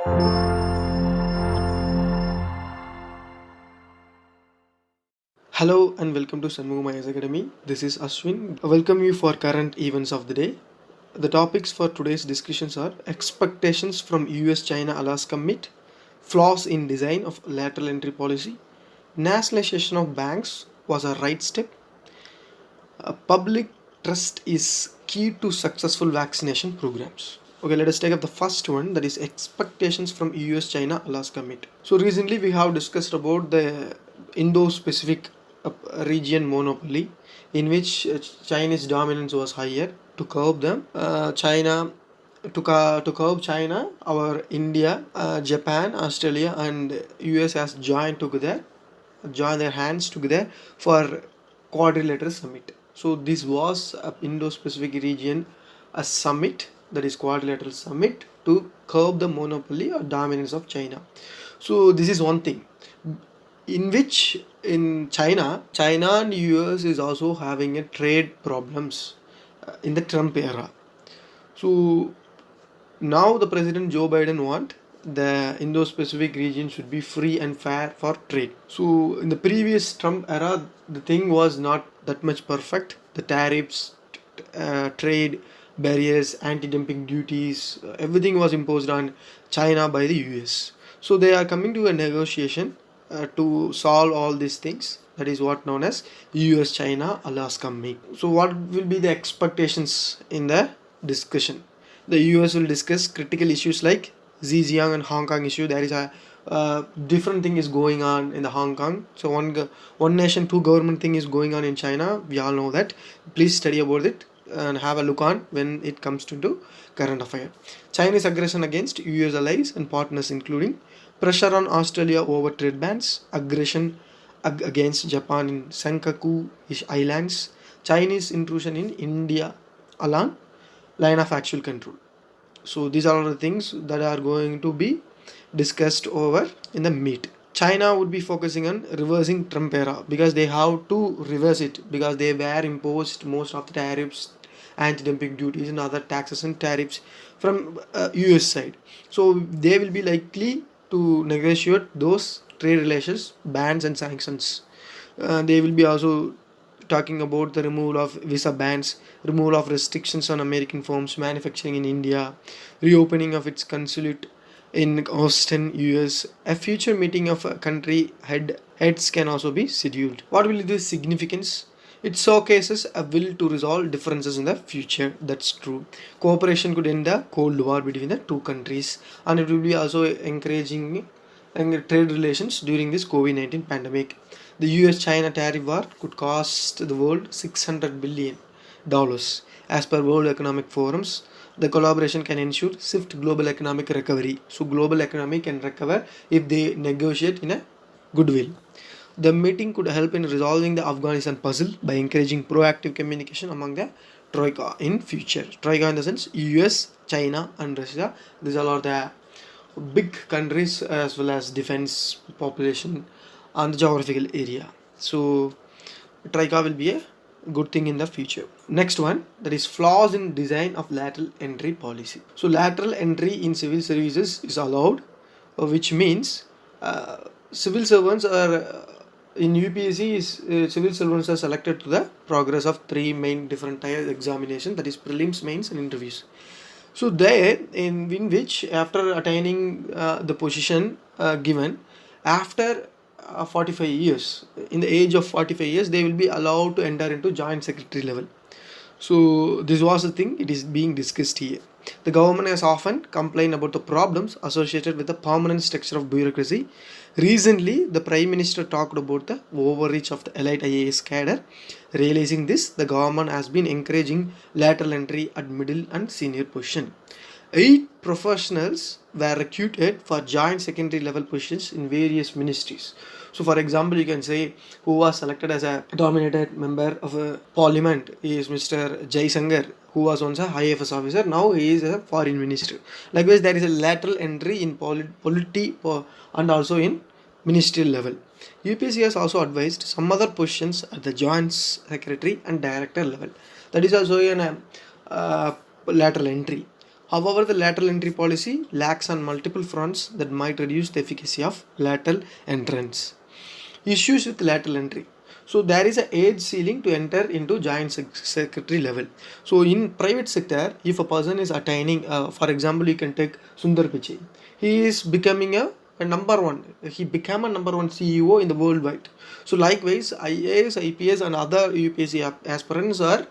Hello and welcome to Shanmugam IAS Academy. This is Ashwin. I welcome you for current events of the day. The topics for today's discussions are expectations from US-China Alaska Meet, flaws in design of lateral entry policy, nationalization of banks was a right step, public trust is key to successful vaccination programs. Okay, let us take up the first one, that is expectations from US-China Alaska Meet. So recently we have discussed about the Indo-Pacific region monopoly, in which Chinese dominance was higher. To curb them, to curb China, our India, Japan, Australia and US has joined their hands together for quadrilateral summit. So this was a Indo-Pacific region, a summit, that is quadrilateral summit, to curb the monopoly or dominance of China. So this is one thing, in which in China and US is also having a trade problems in the Trump era. So now the President Joe Biden want the Indo-Pacific region should be free and fair for trade. So in the previous Trump era, the thing was not that much perfect. The tariffs, trade barriers, anti-dumping duties, everything was imposed on China by the US. So they are coming to a negotiation to solve all these things. That is what known as US-China Alaska Meet. So what will be the expectations in the discussion? The US will discuss critical issues like Xinjiang and Hong Kong issue. There is a different thing is going on in the Hong Kong. So one nation, two government thing is going on in China. We all know that. Please study about it and have a look on when it comes to current affair. Chinese aggression against US allies and partners, including pressure on Australia over trade bans, aggression against Japan in Senkaku Islands, Chinese intrusion in India along line of actual control. So these are all the things that are going to be discussed over in the meet. China would be focusing on reversing Trump era, because they have to reverse it, because they were imposed most of the tariffs, anti-dumping duties and other taxes and tariffs from US side. So they will be likely to negotiate those trade relations, bans and sanctions. They will be also talking about the removal of visa bans, removal of restrictions on American firms manufacturing in India, reopening of its consulate in Austin, US. A future meeting of country heads can also be scheduled. What will be the significance? It showcases a will to resolve differences in the future. That's true. Cooperation could end the Cold War between the two countries, and it will be also encouraging trade relations during this COVID-19 pandemic. The US-China tariff war could cost the world $600 billion. As per World Economic Forums, the collaboration can ensure swift global economic recovery. So global economy can recover if they negotiate in a goodwill. The meeting could help in resolving the Afghanistan puzzle by encouraging proactive communication among the Troika in future. Troika in the sense US, China and Russia. These are all the big countries as well as defense, population and the geographical area. So Troika will be a good thing in the future. Next one, that is flaws in design of lateral entry policy. So lateral entry in civil services is allowed, which means civil servants are in UPSC civil servants are selected to the progress of three main different types examination, that is prelims, mains and interviews. So there in which after attaining the position given after 45 years, in the age of 45 years, they will be allowed to enter into joint secretary level. So this was the thing, it is being discussed here. The government has often complained about the problems associated with the permanent structure of bureaucracy. Recently, the Prime Minister talked about the overreach of the elite IAS cadre. Realizing this, the government has been encouraging lateral entry at middle and senior position. 8 professionals were recruited for joint secondary level positions in various ministries. So for example, you can say who was selected as a nominated member of a parliament is Mr. Jai Sankar, who was once a IFS officer. Now he is a foreign minister. Likewise, there is a lateral entry in polity and also in ministerial level. UPSC has also advised some other positions at the joint secretary and director level. That is also in a lateral entry. However, the lateral entry policy lacks on multiple fronts that might reduce the efficacy of lateral entrance. Issues with lateral entry. So there is an age ceiling to enter into joint secretary level. So in private sector, if a person is attaining, for example, you can take Sundar Pichai. He is becoming a number one. He became a number one CEO in the worldwide. So likewise, IAS, IPS and other UPSC aspirants are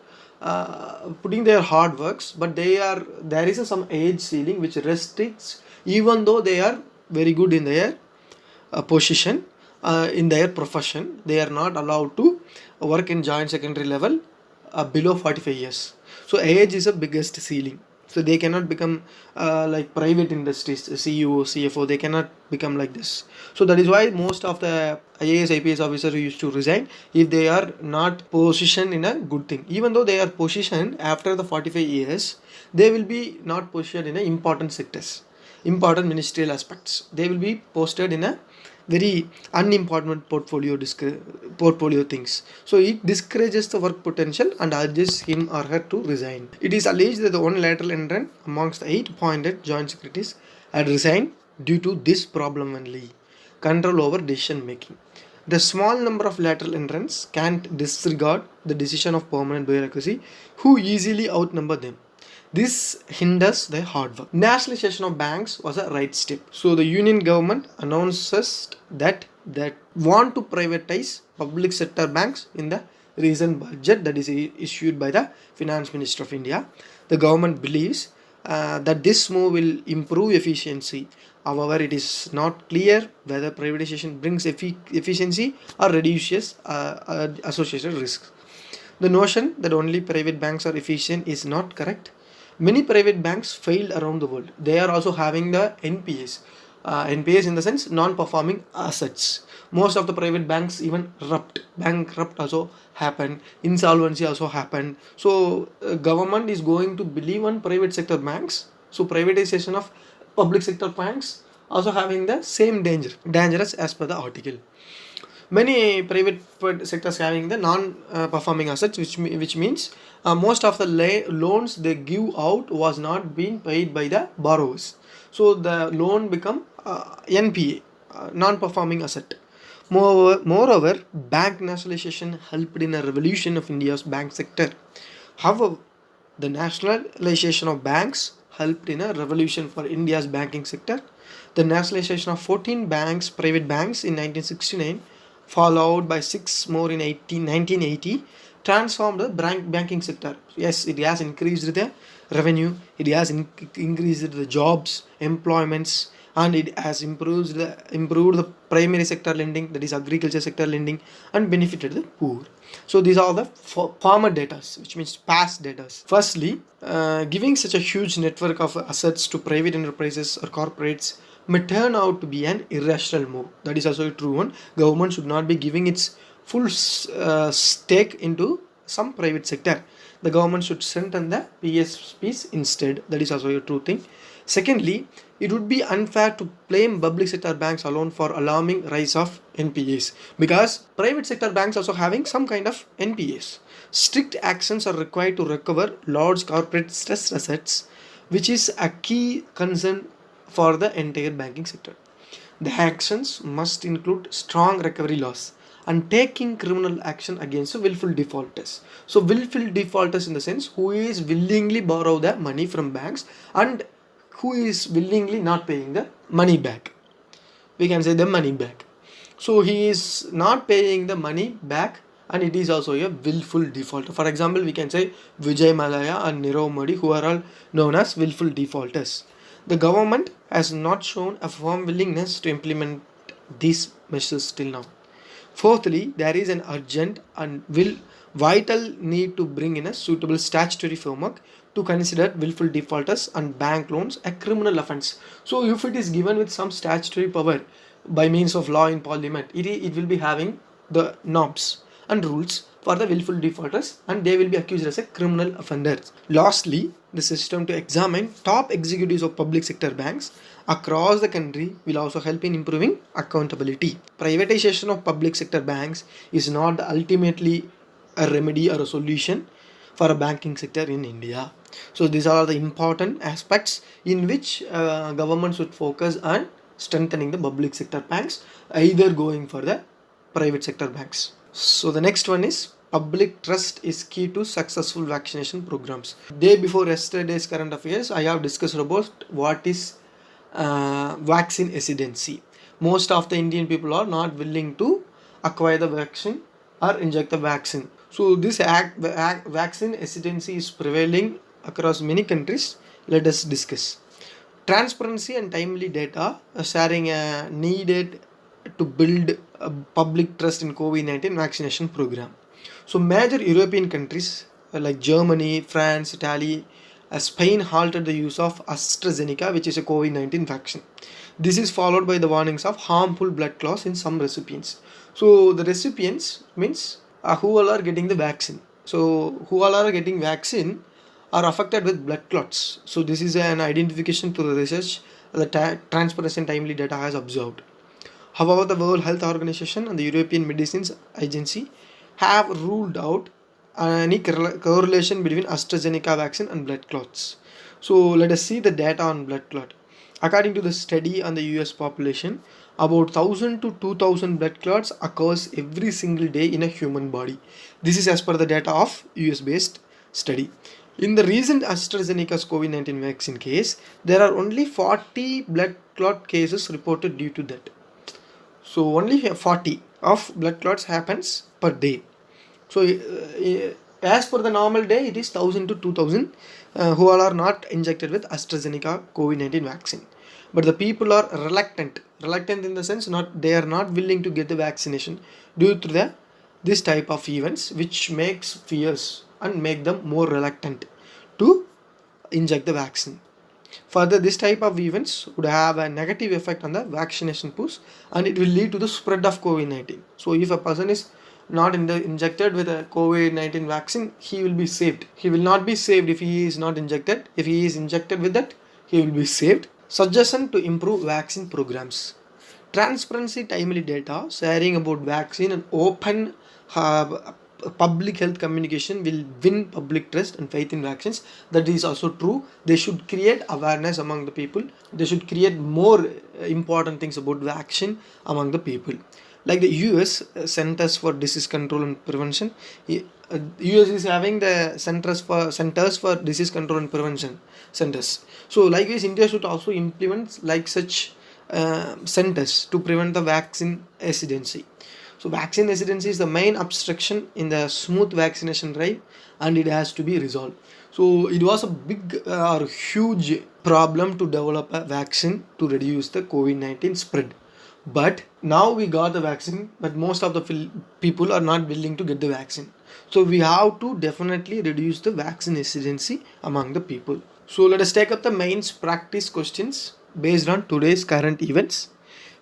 putting their hard works, but there is some age ceiling which restricts, even though they are very good in their position, in their profession, they are not allowed to work in joint secondary level below 45 years. So age is the biggest ceiling. So they cannot become like private industries, CEO, CFO, they cannot become like this. So that is why most of the IAS, IPS officers used to resign if they are not positioned in a good thing. Even though they are positioned after the 45 years, they will be not positioned in important sectors, important ministerial aspects. They will be posted in a very unimportant portfolio things. So it discourages the work potential and urges him or her to resign. It is alleged that the one lateral entrant amongst the 8 appointed joint secretaries had resigned due to this problem only: control over decision making. The small number of lateral entrants can't disregard the decision of permanent bureaucracy, who easily outnumber them. This hinders their hard work. Nationalisation of banks was a right step. So the union government announces that want to privatize public sector banks in the recent budget that is issued by the Finance Minister of India. The government believes that this move will improve efficiency. However, it is not clear whether privatization brings efficiency or reduces associated risks. The notion that only private banks are efficient is not correct. Many private banks failed around the world. They are also having the NPAs. NPAs in the sense non-performing assets. Most of the private banks even bankrupt also happened. Insolvency also happened. So government is going to believe on private sector banks. So privatization of public sector banks also having the same dangerous as per the article. Many private sectors having the non-performing assets, which means most of the loans they give out was not being paid by the borrowers. So the loan become NPA, non-performing asset. Moreover, bank nationalization helped in a revolution of India's bank sector. However, the nationalization of banks helped in a revolution for India's banking sector. The nationalization of 14 private banks in 1969, followed by 6 more in 1980, transformed the banking sector. Yes, it has increased the revenue, it has increased the jobs, employments, and it has improved the primary sector lending, that is agriculture sector lending, and benefited the poor. So these are the former data, which means past data. Firstly, giving such a huge network of assets to private enterprises or corporates may turn out to be an irrational move. That is also a true one. Government should not be giving its full stake into some private sector. The government should strengthen the PSPs instead. That is also a true thing. Secondly, it would be unfair to blame public sector banks alone for alarming rise of NPAs, because private sector banks also having some kind of NPAs. Strict actions are required to recover large corporate stressed assets, which is a key concern for the entire banking sector. The actions must include strong recovery laws and taking criminal action against willful defaulters. So willful defaulters in the sense who is willingly borrow the money from banks and who is willingly not paying the money back. We can say the money back. So he is not paying the money back and it is also a willful defaulter. For example, we can say Vijay Malaya and Nirav Modi, who are all known as willful defaulters. The government has not shown a firm willingness to implement these measures till now. Fourthly, there is an urgent and vital need to bring in a suitable statutory framework to consider willful defaulters and bank loans a criminal offence. So if it is given with some statutory power by means of law in parliament, it will be having the norms and rules for the willful defaulters and they will be accused as a criminal offenders. Lastly, the system to examine top executives of public sector banks across the country will also help in improving accountability. Privatization of public sector banks is not ultimately a remedy or a solution, for a banking sector in India. So these are the important aspects in which government should focus on strengthening the public sector banks, either going for the private sector banks. So the next one is public trust is key to successful vaccination programs. Day before yesterday's current affairs, I have discussed about what is vaccine hesitancy. Most of the Indian people are not willing to acquire the vaccine or inject the vaccine. So this vaccine hesitancy is prevailing across many countries. Let us discuss. Transparency and timely data sharing needed to build public trust in COVID-19 vaccination program. So major European countries like Germany, France, Italy, Spain halted the use of AstraZeneca, which is a COVID-19 vaccine. This is followed by the warnings of harmful blood clots in some recipients. So the recipients means who all are getting the vaccine. So who all are getting vaccine are affected with blood clots. So this is an identification to the research that transparency and timely data has observed. However, the World Health Organization and the European Medicines Agency have ruled out any correlation between AstraZeneca vaccine and blood clots. So let us see the data on blood clot. According to the study on the US population, about 1000 to 2000 blood clots occurs every single day in a human body. This is as per the data of US based study. In the recent AstraZeneca's COVID-19 vaccine case, there are only 40 blood clot cases reported due to that. So only 40 of blood clots happens per day. So as per the normal day, it is 1000 to 2000 who all are not injected with AstraZeneca COVID-19 vaccine. But the people are reluctant in the sense they are not willing to get the vaccination due to this type of events, which makes fears and make them more reluctant to inject the vaccine. Further, this type of events would have a negative effect on the vaccination push, and it will lead to the spread of COVID-19. So if a person is not injected with a COVID-19 vaccine, he will be saved. He will not be saved if he is not injected. If he is injected with that, he will be saved. Suggestion to improve vaccine programs. Transparency, timely data, sharing about vaccine and open public health communication will win public trust and faith in vaccines. That is also true. They should create awareness among the people. They should create more important things about vaccine among the people. Like the US Centers for Disease Control and Prevention, US is having the Centers for Disease Control and Prevention centers. So likewise, India should also implement like such centers to prevent the vaccine hesitancy. So vaccine hesitancy is the main obstruction in the smooth vaccination drive, and it has to be resolved. So it was a big or huge problem to develop a vaccine to reduce the COVID-19 spread. But now we got the vaccine, but most of the people are not willing to get the vaccine. So we have to definitely reduce the vaccine hesitancy among the people. So let us take up the mains practice questions based on today's current events.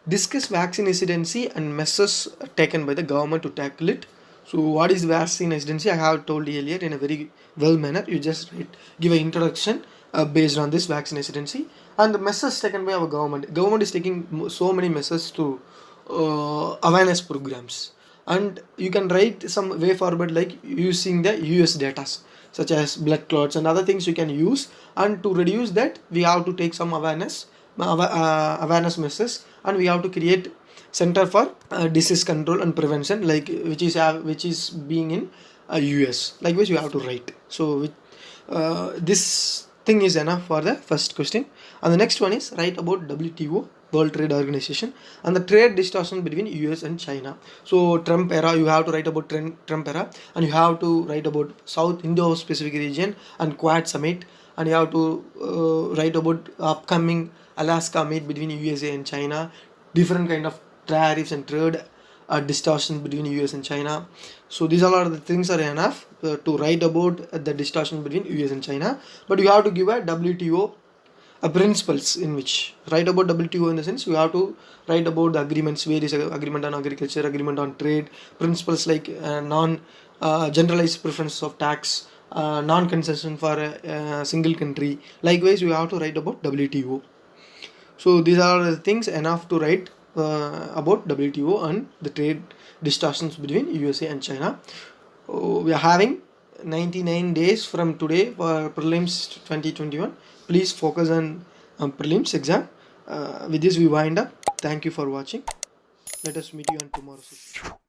Discuss vaccine hesitancy and measures taken by the government to tackle it. So what is vaccine hesitancy? I have told earlier in a very well manner. You just give an introduction based on this vaccine hesitancy and the measures taken by our government. Government is taking so many measures to awareness programs, and you can write some way forward like using the US data such as blood clots and other things you can use, and to reduce that we have to take some awareness measures, and we have to create Center for Disease Control and Prevention, like which is being in US. Likewise, you have to write. So this thing is enough for the first question. And the next one is write about WTO, World Trade Organization, and the trade distortion between US and China. So Trump era, you have to write about Trump era, and you have to write about South Indo-Pacific region and Quad Summit, and you have to write about upcoming Alaska meet between USA and China, different kind of tariffs and trade distortion between US and China. So these all are the things are enough to write about the distortion between US and China. But you have to give a WTO principles in which write about WTO in the sense you have to write about the agreements, various agreement on agriculture, agreement on trade, principles like generalized preference of tax, non-concession for a single country. Likewise, you have to write about WTO. So these are the things enough to write about WTO and the trade distortions between USA and China. We are having 99 days from today for prelims 2021. Please focus on prelims exam. With this we wind up. Thank you for watching. Let us meet you on tomorrow's session.